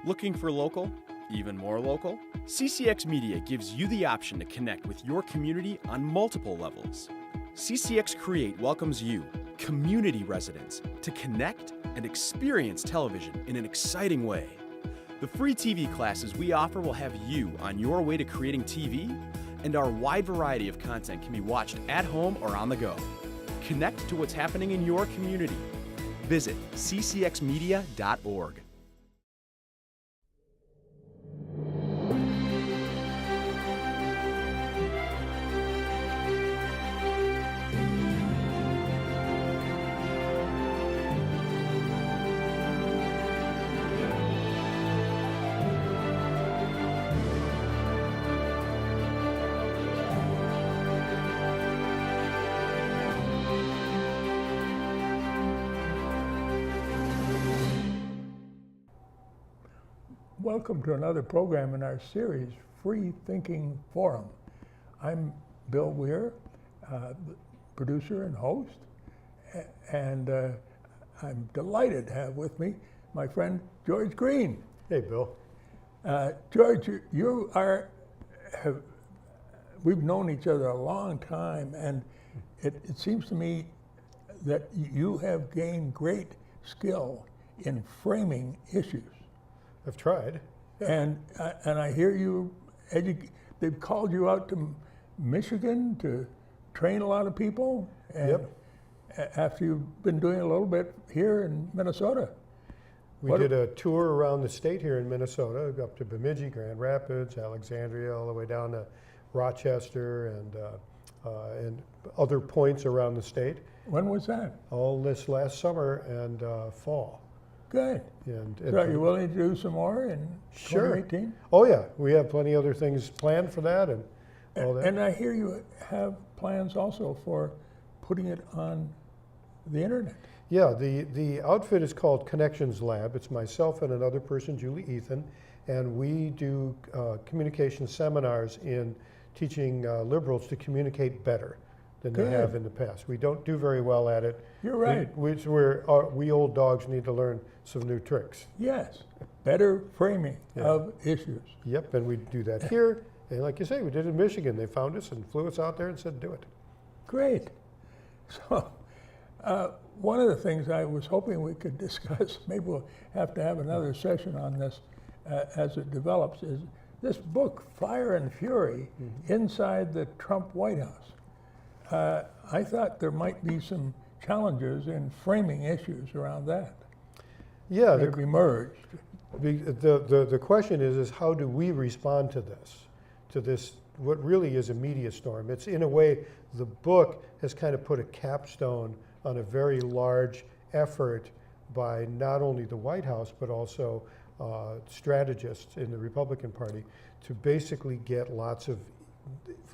Looking for local? Even more local? CCX Media gives you the option to connect with your community on multiple levels. CCX Create welcomes you, community residents, to connect and experience television in an exciting way. The free TV classes we offer will have you on your way to creating TV, and our wide variety of content can be watched at home or on the go. Connect to what's happening in your community. Visit ccxmedia.org. Welcome to another program in our series, Freethinking Forum. I'm Bill Weir, producer and host, and I'm delighted to have with me my friend George Greene. Hey, Bill. George, we've known each other a long time, and it seems to me that you have gained great skill in framing issues. I've tried. Yeah. And I hear they've called you out to Michigan to train a lot of people. And Yep. After you've been doing a little bit here in Minnesota. We did a tour around the state here in Minnesota, up to Bemidji, Grand Rapids, Alexandria, all the way down to Rochester and other points around the state. When was that? All this last summer and fall. Good. And So are you willing to do some more in Sure. 2018? Oh yeah, we have plenty of other things planned for that and all that. And I hear you have plans also for putting it on the internet. Yeah, the outfit is called Connections Lab. It's myself and another person, Julie Ethan, and we do communication seminars in teaching liberals to communicate better than Good. they have in the past. We don't do very well at it. You're right. We old dogs need to learn some new tricks. Yes, better framing Yeah. of issues. Yep, and we do that here. And like you say, we did it in Michigan. They found us and flew us out there and said, do it. Great. So one of the things I was hoping we could discuss, maybe we'll have to have another session on this as it develops, is this book, Fire and Fury, Inside the Trump White House. I thought there might be some challenges in framing issues around that. Yeah, They've emerged. the question is how do we respond to this, what really is a media storm? It's in a way, the book has kind of put a capstone on a very large effort by not only the White House, but also strategists in the Republican Party to basically get lots of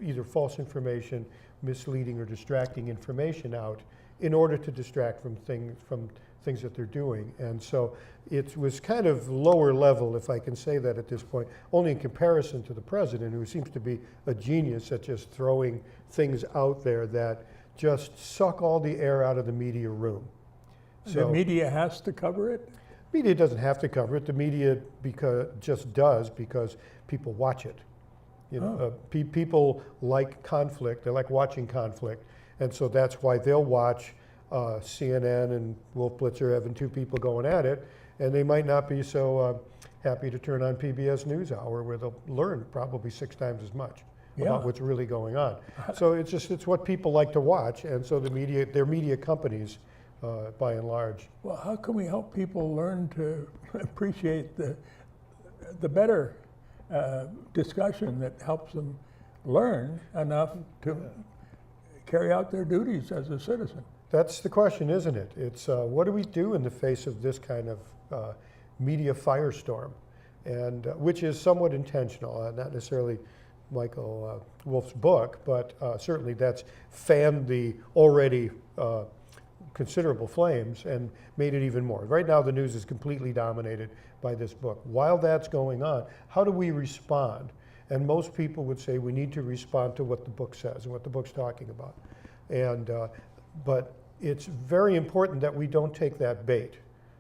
either false information, misleading or distracting information out in order to distract from things that they're doing. And so it was kind of lower level, if I can say that at this point, only in comparison to the president, who seems to be a genius at just throwing things out there that just suck all the air out of the media room. The media has to cover it? Media doesn't have to cover it. The media just does because people watch it. You know, people like conflict. They like watching conflict. And so that's why they'll watch CNN and Wolf Blitzer having two people going at it, and they might not be so happy to turn on PBS NewsHour, where they'll learn probably 6 times as much about what's really going on. So it's what people like to watch, and so they're media companies by and large. Well, how can we help people learn to appreciate the better discussion that helps them learn enough to carry out their duties as a citizen? That's the question, isn't it? It's what do we do in the face of this kind of media firestorm, and which is somewhat intentional, not necessarily Michael Wolff's book, but certainly that's fanned the already considerable flames and made it even more. Right now the news is completely dominated by this book. While that's going on, how do we respond? And most people would say we need to respond to what the book says and what the book's talking about. And but it's very important that we don't take that bait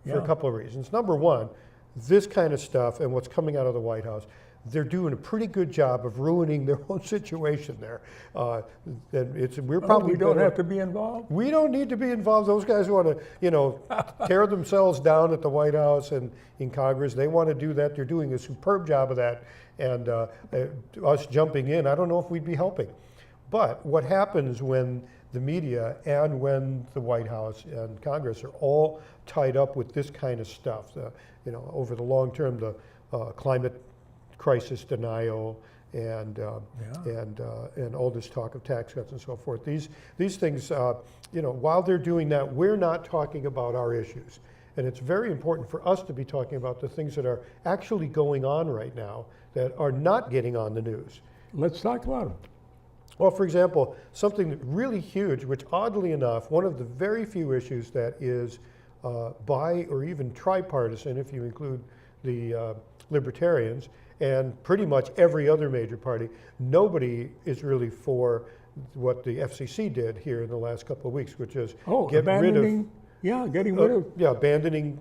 for a couple of reasons. Number one, this kind of stuff and what's coming out of the White House, they're doing a pretty good job of ruining their own situation there. We're probably we don't have to be involved? We don't need to be involved. Those guys want to, tear themselves down at the White House and in Congress. They want to do that. They're doing a superb job of that. And us jumping in, I don't know if we'd be helping. But what happens when the media and when the White House and Congress are all tied up with this kind of stuff, over the long term, the climate crisis denial and all this talk of tax cuts and so forth. These things, while they're doing that, we're not talking about our issues. And it's very important for us to be talking about the things that are actually going on right now that are not getting on the news. Let's talk about them. Well, for example, something really huge, which oddly enough, one of the very few issues that is bi or even tripartisan, if you include the libertarians, and pretty much every other major party, nobody is really for what the FCC did here in the last couple of weeks, which is abandoning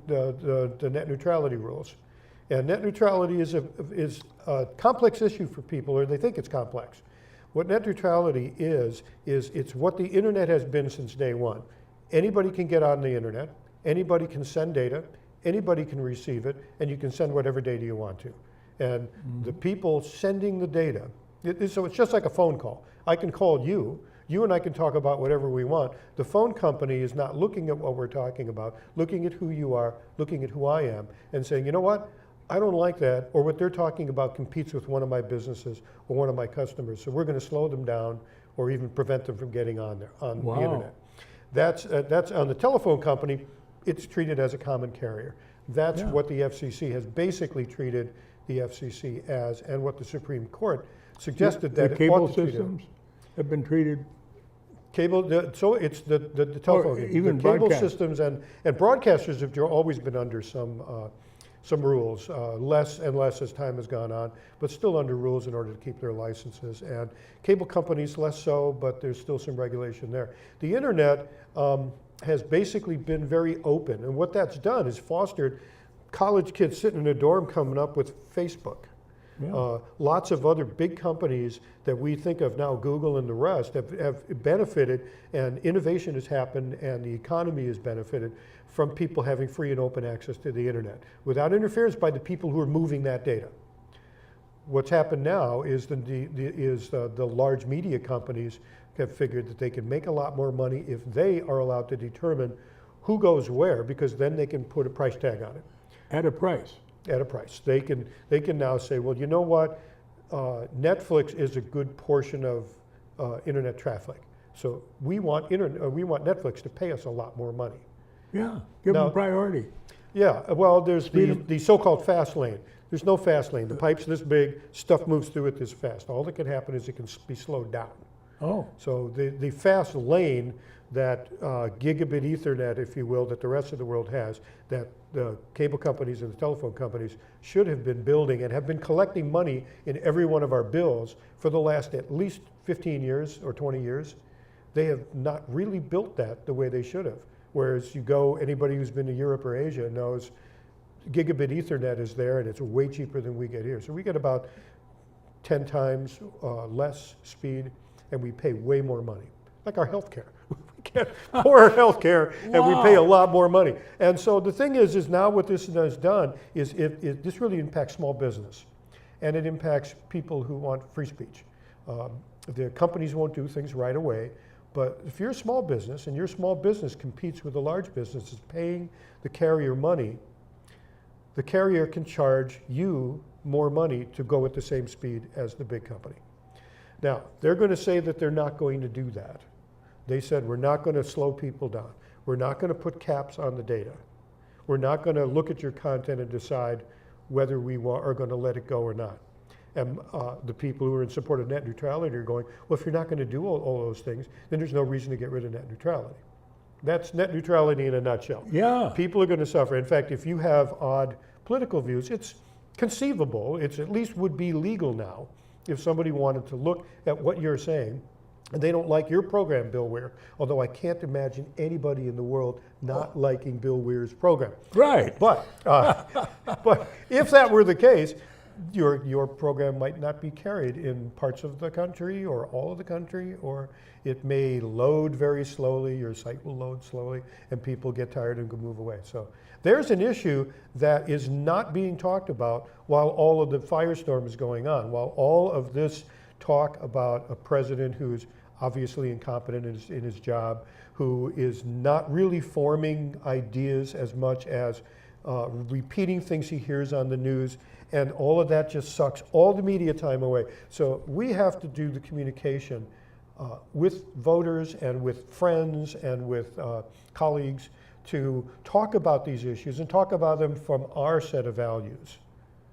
the net neutrality rules. And net neutrality is a complex issue for people, or they think it's complex. What net neutrality is it's what the internet has been since day one. Anybody can get on the internet, anybody can send data, anybody can receive it, and you can send whatever data you want to. And the people sending the data, so it's just like a phone call. I can call you and I can talk about whatever we want. The phone company is not looking at what we're talking about, looking at who you are, looking at who I am, and saying, you know what? I don't like that, or what they're talking about competes with one of my businesses or one of my customers, so we're going to slow them down or even prevent them from getting on there, on the internet. That's on the telephone company, it's treated as a common carrier. That's what the FCC has basically treated the FCC as, and what the Supreme Court suggested that the cable systems have been treated. So it's the telephone, even the cable broadcast. systems and broadcasters have always been under some rules, less and less as time has gone on, but still under rules in order to keep their licenses. And cable companies less so, but there's still some regulation there. The internet has basically been very open, and what that's done is fostered college kids sitting in a dorm coming up with Facebook. Lots of other big companies that we think of now, Google and the rest, have benefited, and innovation has happened, and the economy has benefited from people having free and open access to the internet without interference by the people who are moving that data. What's happened now is the large media companies have figured that they can make a lot more money if they are allowed to determine who goes where, because then they can put a price tag on it. At a price. At a price. They can now say, well, you know what? Netflix is a good portion of internet traffic, so we want Netflix to pay us a lot more money. Yeah, give them priority. Yeah, well, there's the so-called fast lane. There's no fast lane. The pipe's this big, stuff moves through it this fast. All that can happen is it can be slowed down. Oh. So the fast lane, that gigabit Ethernet, if you will, that the rest of the world has, that the cable companies and the telephone companies should have been building and have been collecting money in every one of our bills for the last at least 15 years or 20 years. They have not really built that the way they should have. Whereas anybody who's been to Europe or Asia knows gigabit Ethernet is there, and it's way cheaper than we get here. So we get about 10 times less speed, and we pay way more money. Like our healthcare. We get poorer healthcare, and we pay a lot more money. And so the thing is now what this has done is this really impacts small business, and it impacts people who want free speech. The companies won't do things right away, but if you're a small business and your small business competes with a large business, is paying the carrier money, the carrier can charge you more money to go at the same speed as the big company. Now, they're going to say that they're not going to do that. They said, we're not going to slow people down. We're not going to put caps on the data. We're not going to look at your content and decide whether we are going to let it go or not. And the people who are in support of net neutrality are going, well, if you're not going to do all those things, then there's no reason to get rid of net neutrality. That's net neutrality in a nutshell. Yeah. People are going to suffer. In fact, if you have odd political views, it's conceivable, it's at least would be legal now, if somebody wanted to look at what you're saying And they don't like your program, Bill Weir, although I can't imagine anybody in the world not liking Bill Weir's program. Right. But if that were the case, your program might not be carried in parts of the country or all of the country, or it may load very slowly, your site will load slowly, and people get tired and move away. So there's an issue that is not being talked about while all of the firestorm is going on, while all of this talk about a president who's obviously incompetent in his job, who is not really forming ideas as much as repeating things he hears on the news, and all of that just sucks all the media time away. So we have to do the communication with voters and with friends and with colleagues to talk about these issues and talk about them from our set of values.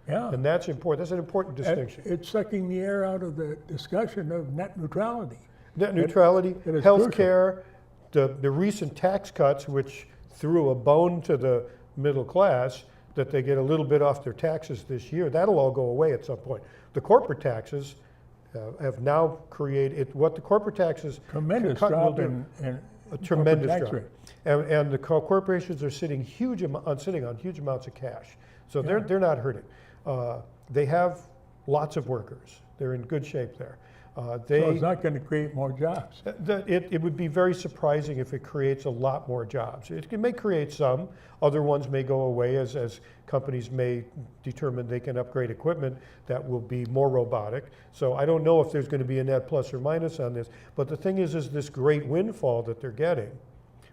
Yeah. And that's important. That's an important distinction. It's sucking the air out of the discussion of net neutrality. Net neutrality, it is health care, the recent tax cuts, which threw a bone to the middle class, that they get a little bit off their taxes this year. That'll all go away at some point. The corporate taxes have now created what the corporate taxes Tremendous drop in a tremendous tax drop. rate. And the corporations are sitting on huge amounts of cash. So they're not hurting. They have lots of workers. They're in good shape there. So it's not going to create more jobs. It would be very surprising if it creates a lot more jobs. It may create some. Other ones may go away as companies may determine they can upgrade equipment that will be more robotic. So I don't know if there's going to be a net plus or minus on this. But the thing is this great windfall that they're getting,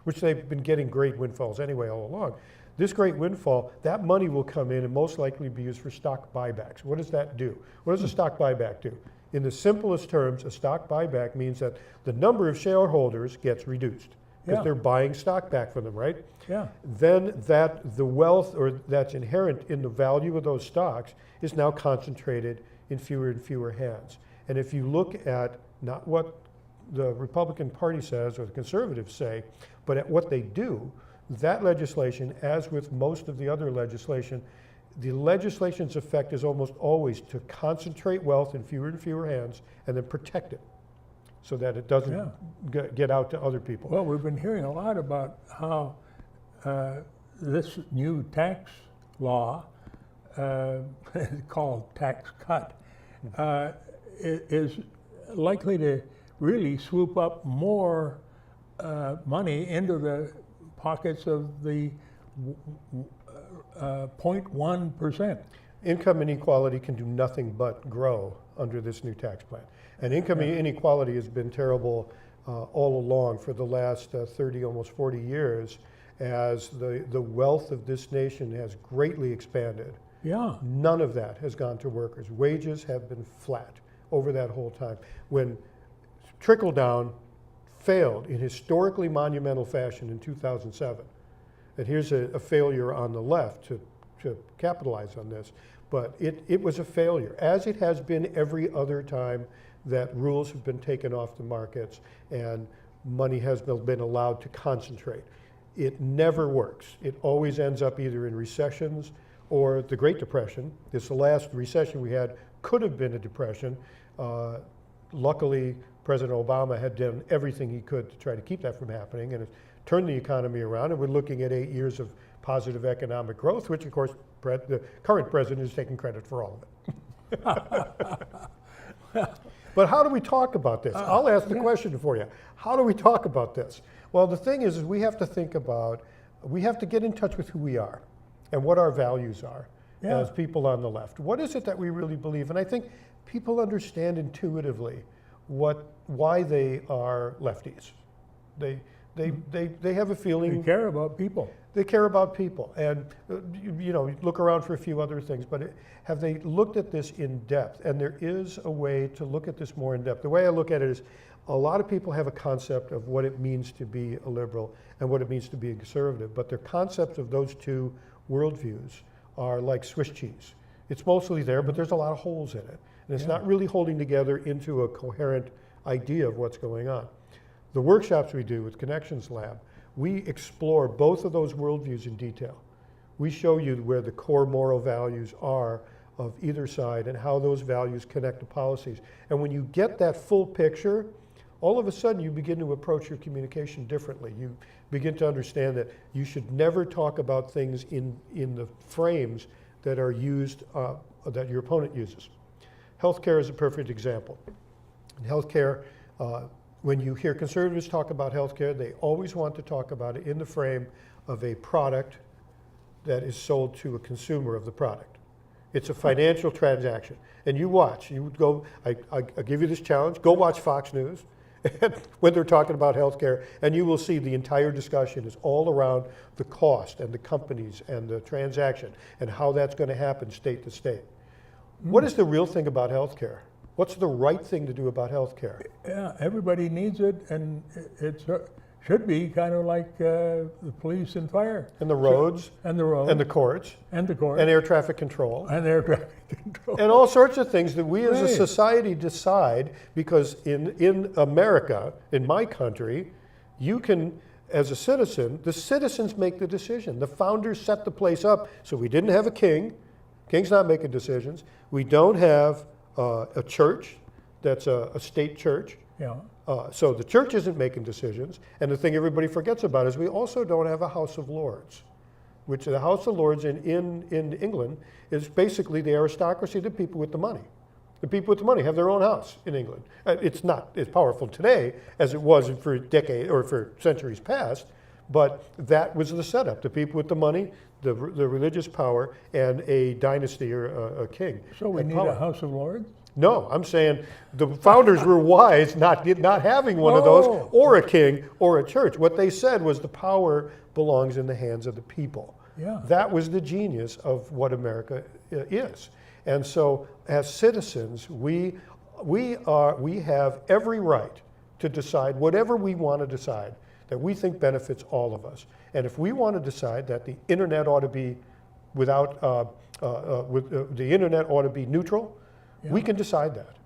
which they've been getting great windfalls anyway all along. This great windfall, that money will come in and most likely be used for stock buybacks. What does that do? What does a stock buyback do? In the simplest terms, a stock buyback means that the number of shareholders gets reduced because they're buying stock back from them, right? Yeah. Then the wealth that's inherent in the value of those stocks is now concentrated in fewer and fewer hands. And if you look at not what the Republican Party says or the conservatives say, but at what they do, that legislation, as with most of the other legislation, the legislation's effect is almost always to concentrate wealth in fewer and fewer hands and then protect it so that it doesn't get out to other people. Well, we've been hearing a lot about how this new tax law, called tax cut, is likely to really swoop up more money into the pockets of the 0.1%. Income inequality can do nothing but grow under this new tax plan. And income inequality has been terrible all along for the last 30, almost 40 years as the wealth of this nation has greatly expanded. Yeah. None of that has gone to workers. Wages have been flat over that whole time. When trickle down failed in historically monumental fashion in 2007, and here's a failure on the left to capitalize on this, but it was a failure, as it has been every other time that rules have been taken off the markets and money has been allowed to concentrate. It never works. It always ends up either in recessions or the Great Depression. This last recession we had could have been a depression. Luckily, President Obama had done everything he could to try to keep that from happening and turned the economy around, and we're looking at 8 years of positive economic growth, which of course the current president is taking credit for all of it. But how do we talk about this? I'll ask the question for you. How do we talk about this? Well, the thing is we have to think about, we have to get in touch with who we are and what our values are as people on the left. What is it that we really believe? And I think people understand intuitively why they are lefties. They have a feeling. They care about people. They care about people. And look around for a few other things, but have they looked at this in depth? And there is a way to look at this more in depth. The way I look at it is a lot of people have a concept of what it means to be a liberal and what it means to be a conservative, but their concepts of those two worldviews are like Swiss cheese. It's mostly there, but there's a lot of holes in it. And it's not really holding together into a coherent idea of what's going on. The workshops we do with Connections Lab, we explore both of those worldviews in detail. We show you where the core moral values are of either side and how those values connect to policies. And when you get that full picture, all of a sudden you begin to approach your communication differently. You begin to understand that you should never talk about things in the frames that are used, that your opponent uses. Healthcare is a perfect example. In healthcare, when you hear conservatives talk about healthcare, they always want to talk about it in the frame of a product that is sold to a consumer of the product. It's a financial transaction. And you watch, you would go, I give you this challenge, go watch Fox News when they're talking about healthcare, and you will see the entire discussion is all around the cost and the companies and the transaction and how that's going to happen state to state. What is the real thing about healthcare? What's the right thing to do about healthcare? Yeah, everybody needs it, and it should be kind of like the police and fire. And the roads. And the roads. And the courts. And the courts. And air traffic control. And air traffic control. And all sorts of things that we as a Right. society decide, because in America, in my country, you can, as a citizen, the citizens make the decision. The founders set the place up, so we didn't have a king. King's not making decisions. We don't have a church that's a state church. Yeah. So the church isn't making decisions. And the thing everybody forgets about is we also don't have a House of Lords, which the House of Lords in England is basically the aristocracy, the people with the money. The people with the money have their own house in England. It's not as powerful today as it was for decades or for centuries past, but that was the setup. The people with the money, the religious power, and a dynasty or a king. So we need a House of Lords? No, I'm saying the founders were wise not having one of those, or a king, or a church. What they said was the power belongs in the hands of the people. Yeah. That was the genius of what America is. And so as citizens, we have every right to decide whatever we want to decide that we think benefits all of us. And if we want to decide that the internet ought to be the internet ought to be neutral, we can decide that.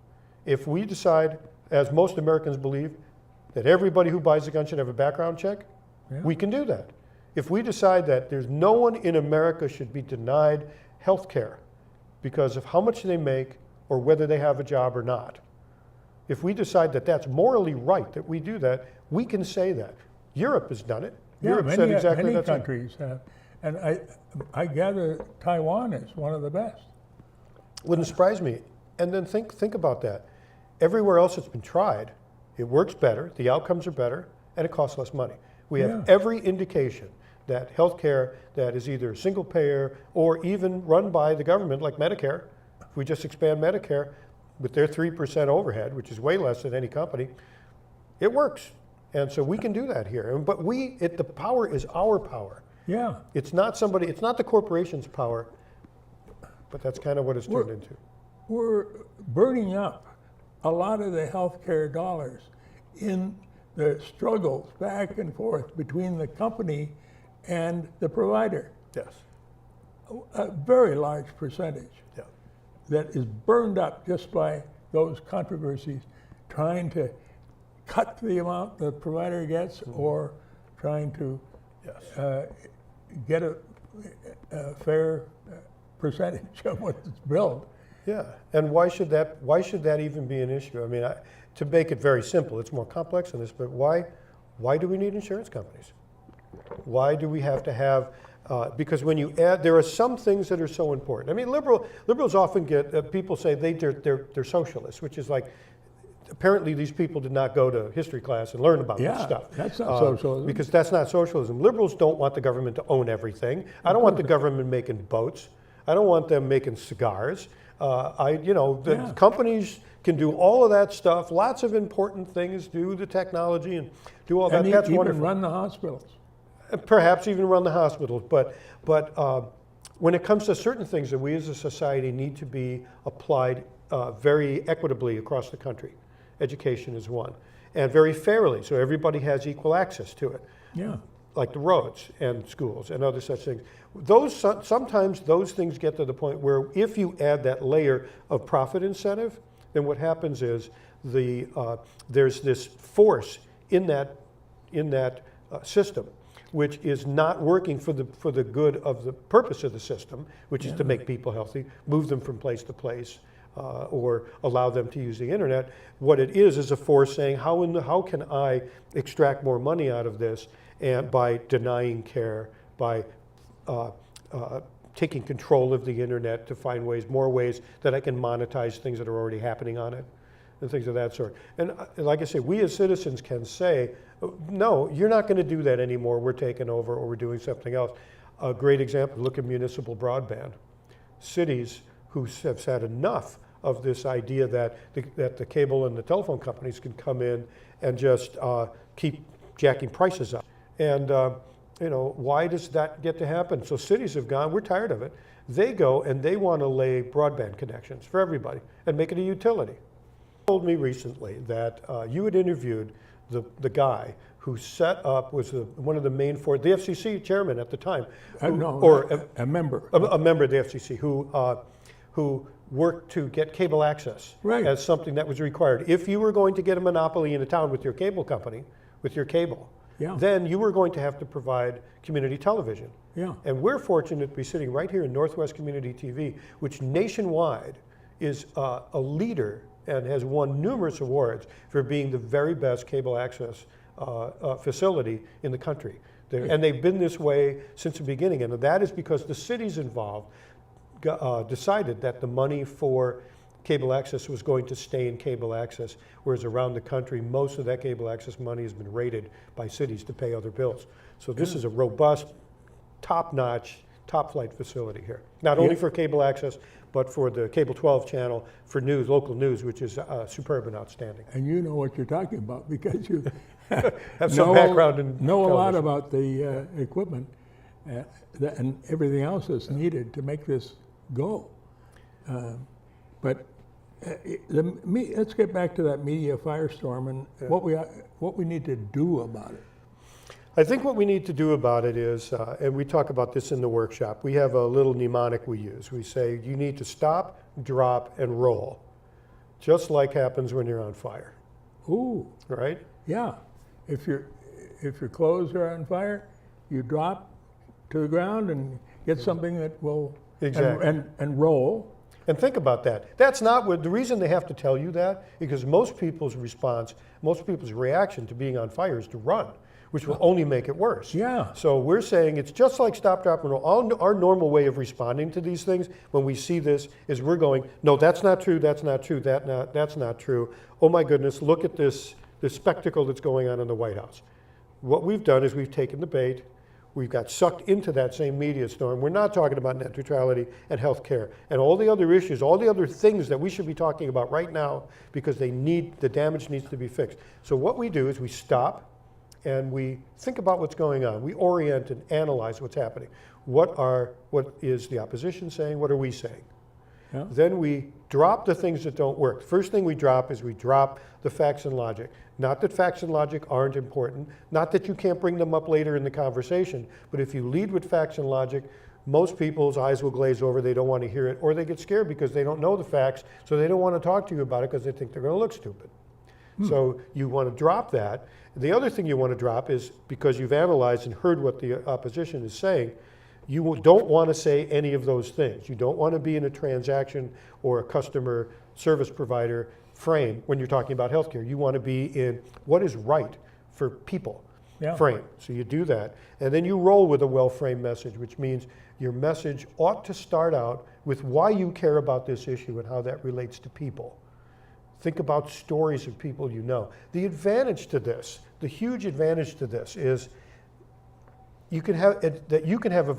If we decide, as most Americans believe, that everybody who buys a gun should have a background check, we can do that. If we decide that there's no one in America should be denied health care because of how much they make or whether they have a job or not, if we decide that that's morally right that we do that, we can say that. Europe has done it. Yeah, Europe said exactly many that. countries have. And I gather Taiwan is one of the best. Wouldn't surprise me. And then think about that. Everywhere else it's been tried, it works better, the outcomes are better, and it costs less money. We have every indication that healthcare that is either single payer or even run by the government, like Medicare, if we just expand Medicare with their 3% overhead, which is way less than any company, it works. And so we can do that here. But the power is our power. Yeah. It's not the corporation's power, but that's kind of what it's turned into. We're burning up a lot of the healthcare dollars in the struggles back and forth between the company and the provider. Yes. A very large percentage Yeah. that is burned up just by those controversies, trying to cut the amount the provider gets or trying to get a fair percentage of what's billed. Yeah, and why should that even be an issue? I mean, to make it very simple, it's more complex than this, but why do we need insurance companies? Why do we have to have, because when you add, there are some things that are so important. I mean, liberals often get, people say they're socialists, which is like, apparently these people did not go to history class and learn about this stuff. That's not socialism. Because that's not socialism. Liberals don't want the government to own everything. I don't want the government making boats. I don't want them making cigars. Companies can do all of that stuff, lots of important things, do the technology and do all that. And that's even wonderful. run the hospitals. Perhaps even run the hospitals. But when it comes to certain things that we as a society need to be applied very equitably across the country, education is one, and very fairly, so everybody has equal access to it. Yeah. Like the roads and schools and other such things. Sometimes those things get to the point where if you add that layer of profit incentive, then what happens is there's this force in that system, which is not working for the good of the purpose of the system, which is to make people healthy, move them from place to place, or allow them to use the internet. What it is a force saying, how can I extract more money out of this, and by denying care, by taking control of the internet to find more ways that I can monetize things that are already happening on it, and things of that sort. And like I say, we as citizens can say, no, you're not going to do that anymore, we're taking over, or we're doing something else. A great example, look at municipal broadband. Cities who have had enough of this idea that the cable and the telephone companies can come in and just keep jacking prices up. And why does that get to happen? So cities have gone, we're tired of it. They go and they want to lay broadband connections for everybody and make it a utility. Told me recently that you had interviewed the guy who set up, was one of the main the FCC chairman at the time. A member. A member of the FCC who worked to get cable access as something that was required. If you were going to get a monopoly in a town with your cable company, with your cable, then you were going to have to provide community television. And we're fortunate to be sitting right here in Northwest Community TV, which nationwide is a leader and has won numerous awards for being the very best cable access facility in the country. And they've been this way since the beginning, and that is because the cities involved decided that the money for cable access was going to stay in cable access, whereas around the country, most of that cable access money has been raided by cities to pay other bills. So this is a robust, top-notch, top-flight facility here. Not only for cable access, but for the Cable 12 channel for news, local news, which is superb and outstanding. And you know what you're talking about because you have some background in know television. a lot about the equipment and everything else that's needed to make this go. But let's get back to that media firestorm and what we need to do about it. I think what we need to do about it is, and we talk about this in the workshop, we have a little mnemonic we use. We say you need to stop, drop, and roll, just like happens when you're on fire. Ooh. Right? Yeah. If your clothes are on fire, you drop to the ground and get something that will and roll. And think about that. That's not what the reason they have to tell you that, because most people's response, most people's reaction to being on fire is to run, which will only make it worse. Yeah. So we're saying it's just like stop, drop, and roll. Our normal way of responding to these things when we see this is we're going, no, that's not true, that's not true, that's not true. Oh my goodness, look at this spectacle that's going on in the White House. What we've done is we've taken the bait, we've got sucked into that same media storm. We're not talking about net neutrality and health care and all the other issues, all the other things that we should be talking about right now because the damage needs to be fixed. So what we do is we stop and we think about what's going on. We orient and analyze what's happening. What is the opposition saying? What are we saying? Yeah. Then we drop the things that don't work. First thing we drop is we drop the facts and logic. Not that facts and logic aren't important, not that you can't bring them up later in the conversation, but if you lead with facts and logic, most people's eyes will glaze over, they don't want to hear it, or they get scared because they don't know the facts, so they don't want to talk to you about it because they think they're going to look stupid. So you want to drop that. The other thing you want to drop is, because you've analyzed and heard what the opposition is saying, you don't want to say any of those things. You don't want to be in a transaction or a customer service provider frame when you're talking about healthcare. You want to be in what is right for people frame. So you do that. And then you roll with a well-framed message, which means your message ought to start out with why you care about this issue and how that relates to people. Think about stories of people you know. The advantage to this, the huge advantage to this is you can have a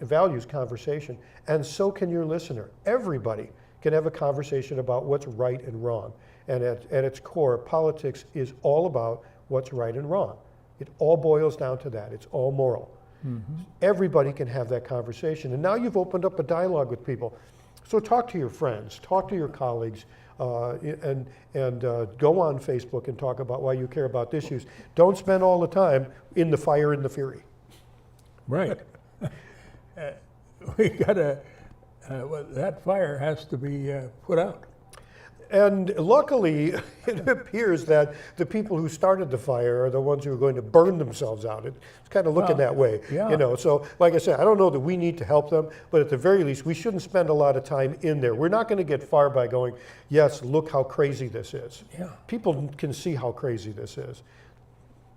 values conversation, and so can your listener. Everybody can have a conversation about what's right and wrong. And at its core, politics is all about what's right and wrong. It all boils down to that. It's all moral. Mm-hmm. Everybody can have that conversation. And now you've opened up a dialogue with people. So talk to your friends, talk to your colleagues, and go on Facebook and talk about why you care about issues. Don't spend all the time in the fire and the fury. Right. We got that fire has to be put out. And luckily, it appears that the people who started the fire are the ones who are going to burn themselves out. It's kind of looking that way, yeah. you know. So, like I said, I don't know that we need to help them, but at the very least, we shouldn't spend a lot of time in there. We're not going to get far by going, yes, look how crazy this is. Yeah. People can see how crazy this is.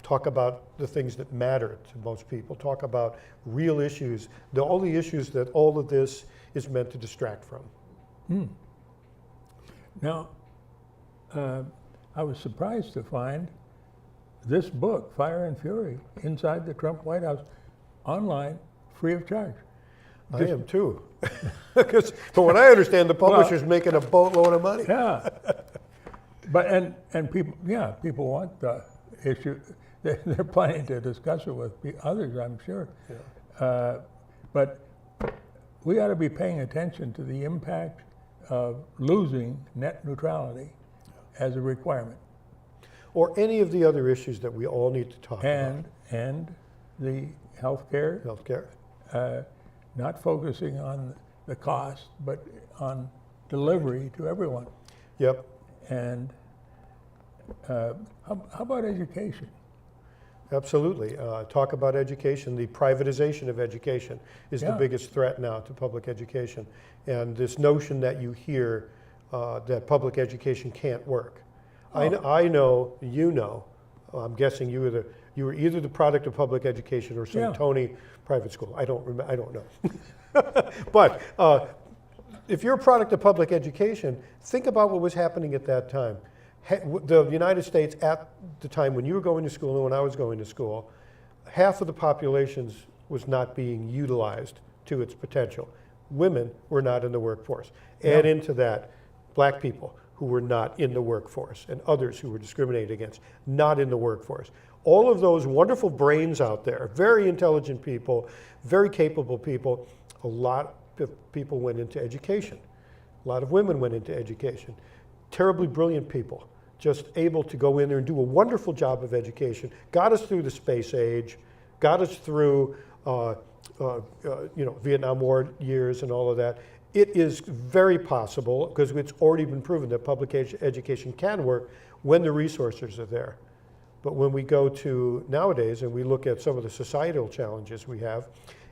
Talk about the things that matter to most people. Talk about real issues, all the issues that all of this is meant to distract from. Now, I was surprised to find this book, Fire and Fury, inside the Trump White House, online, free of charge. I am too. Because from what I understand, the publisher's making a boatload of money. Yeah. But, and people, yeah, people want the issue. They're planning to discuss it with others, I'm sure. Yeah. But we ought to be paying attention to the impact of losing net neutrality as a requirement. Or any of the other issues that we all need to talk about. And the healthcare, not focusing on the cost, but on delivery to everyone. Yep. And how about education? Absolutely. Talk about education. The privatization of education is the biggest threat now to public education. And this notion that you hear that public education can't work. I know, you know, I'm guessing you were either the product of public education or some Tony private school. I don't know. But if you're a product of public education, think about what was happening at that time. The United States at the time when you were going to school and when I was going to school, half of the population was not being utilized to its potential. Women were not in the workforce. Add into that black people who were not in the workforce and others who were discriminated against, not in the workforce. All of those wonderful brains out there, very intelligent people, very capable people, a lot of people went into education. A lot of women went into education. Terribly brilliant people, just able to go in there and do a wonderful job of education, got us through the space age, got us through Vietnam War years and all of that. It is very possible, because it's already been proven that public education can work when the resources are there. But when we go to nowadays and we look at some of the societal challenges we have,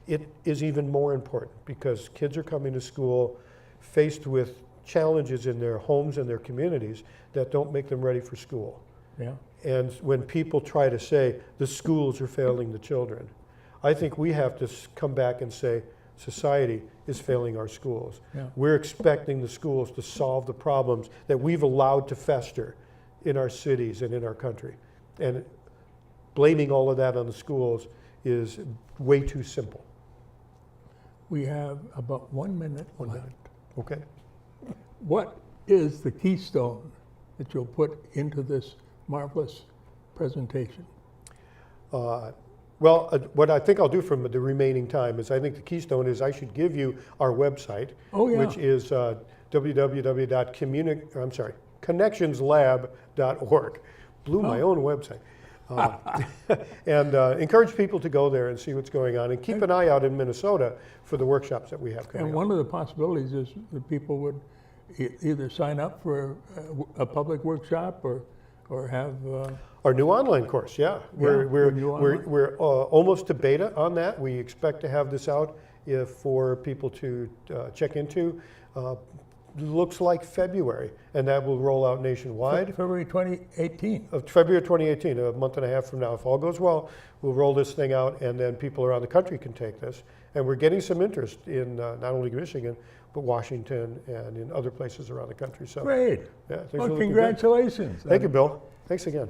it is even more important, because kids are coming to school faced with challenges in their homes and their communities that don't make them ready for school. Yeah. And when people try to say the schools are failing the children, I think we have to come back and say society is failing our schools. Yeah. We're expecting the schools to solve the problems that we've allowed to fester in our cities and in our country. And blaming all of that on the schools is way too simple. We have about 1 minute One left. minute. Okay. What is the keystone that you'll put into this marvelous presentation? Well, what I think I'll do from the remaining time is I think the keystone is I should give you our website, which is connectionslab.org. Blew my own website. And encourage people to go there and see what's going on, and keep an eye out in Minnesota for the workshops that we have coming And up. one of the possibilities is that people would either sign up for a public workshop or have Our new online course, we're almost to beta on that. We expect to have this out for people to check into. Looks like February, and that will roll out nationwide. February 2018. February 2018, a month and a half from now. If all goes well, we'll roll this thing out, and then people around the country can take this. And we're getting some interest in not only Michigan, but Washington and in other places around the country. So Great. yeah, Well, congratulations. Thank you, Bill. Thanks again.